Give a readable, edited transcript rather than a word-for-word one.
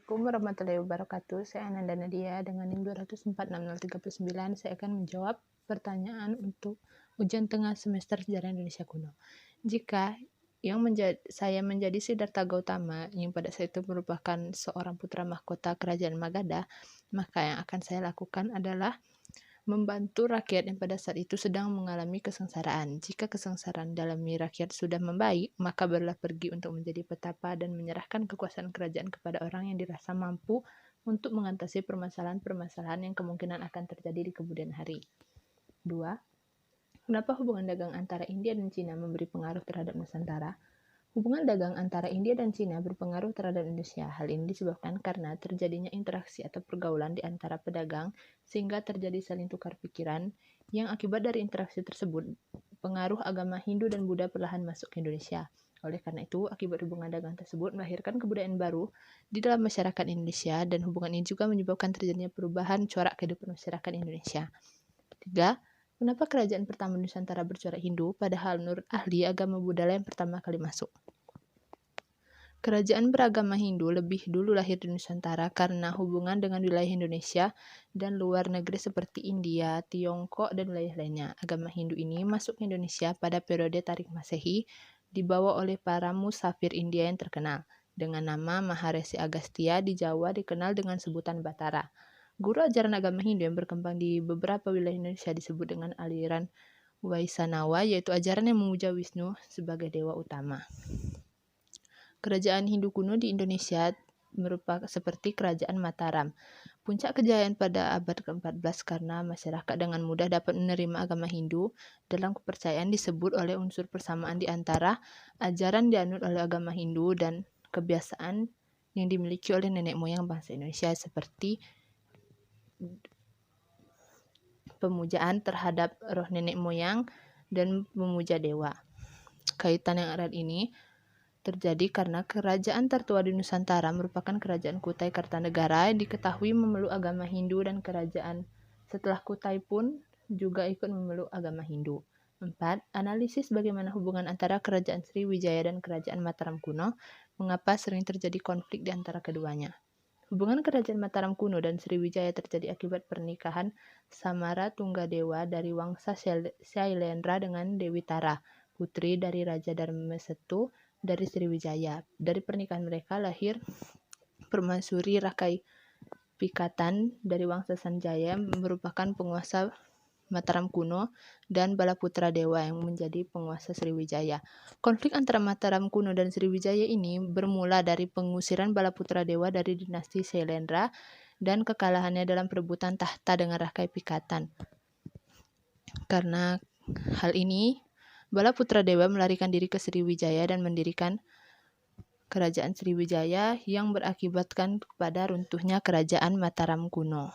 Assalamualaikum warahmatullahi wabarakatuh. Saya Ananda Nadia dengan NIM 2046039. Saya akan menjawab pertanyaan untuk ujian tengah semester Sejarah Indonesia Kuno. Jika saya menjadi Siddhartha Gautama yang pada saat itu merupakan seorang putra mahkota kerajaan Magadha, maka yang akan saya lakukan adalah membantu rakyat yang pada saat itu sedang mengalami kesengsaraan. Jika kesengsaraan dalam rakyat sudah membaik, maka barulah pergi untuk menjadi petapa dan menyerahkan kekuasaan kerajaan kepada orang yang dirasa mampu untuk mengatasi permasalahan-permasalahan yang kemungkinan akan terjadi di kemudian hari. 2. Kenapa hubungan dagang antara India dan Cina memberi pengaruh terhadap Nusantara? Hubungan dagang antara India dan Cina berpengaruh terhadap Indonesia. Hal ini disebabkan karena terjadinya interaksi atau pergaulan di antara pedagang sehingga terjadi saling tukar pikiran yang akibat dari interaksi tersebut pengaruh agama Hindu dan Buddha perlahan masuk ke Indonesia. Oleh karena itu, akibat hubungan dagang tersebut melahirkan kebudayaan baru di dalam masyarakat Indonesia dan hubungan ini juga menyebabkan terjadinya perubahan corak kehidupan masyarakat Indonesia. 3. Kenapa kerajaan pertama Nusantara bercorak Hindu, padahal menurut ahli agama Buddha yang pertama kali masuk? Kerajaan beragama Hindu lebih dulu lahir di Nusantara karena hubungan dengan wilayah Indonesia dan luar negeri seperti India, Tiongkok, dan wilayah lainnya. Agama Hindu ini masuk ke Indonesia pada periode Tarik Masehi, dibawa oleh para musafir India yang terkenal. Dengan nama Maharesi Agastya di Jawa dikenal dengan sebutan Batara. Guru ajaran agama Hindu yang berkembang di beberapa wilayah Indonesia disebut dengan aliran Vaishnava, yaitu ajaran yang memuja Wisnu sebagai dewa utama. Kerajaan Hindu kuno di Indonesia merupakan seperti Kerajaan Mataram. Puncak kejayaan pada abad ke-14 karena masyarakat dengan mudah dapat menerima agama Hindu. Dalam kepercayaan disebut oleh unsur persamaan di antara ajaran dianut oleh agama Hindu dan kebiasaan yang dimiliki oleh nenek moyang bangsa Indonesia seperti pemujaan terhadap roh nenek moyang dan memuja dewa. Kaitan yang erat ini terjadi karena kerajaan tertua di Nusantara merupakan kerajaan Kutai Kartanegara yang diketahui memeluk agama Hindu dan kerajaan setelah Kutai pun juga ikut memeluk agama Hindu. 4. Analisis bagaimana hubungan antara kerajaan Sriwijaya dan kerajaan Mataram kuno, mengapa sering terjadi konflik di antara keduanya. Hubungan kerajaan Mataram kuno dan Sriwijaya terjadi akibat pernikahan Samara Tunggadewa dari Wangsa Shailendra dengan Dewi Tara, putri dari Raja Darmasetu dari Sriwijaya. Dari pernikahan mereka lahir Permaisuri Rakai Pikatan dari Wangsa Sanjaya merupakan penguasa Mataram kuno dan Balaputra Dewa yang menjadi penguasa Sriwijaya. Konflik antara Mataram kuno dan Sriwijaya ini bermula dari pengusiran Balaputra Dewa dari dinasti Shailendra dan kekalahannya dalam perebutan tahta dengan Rakai Pikatan. Karena hal ini, Balaputra Dewa melarikan diri ke Sriwijaya dan mendirikan kerajaan Sriwijaya yang berakibatkan kepada runtuhnya kerajaan Mataram kuno.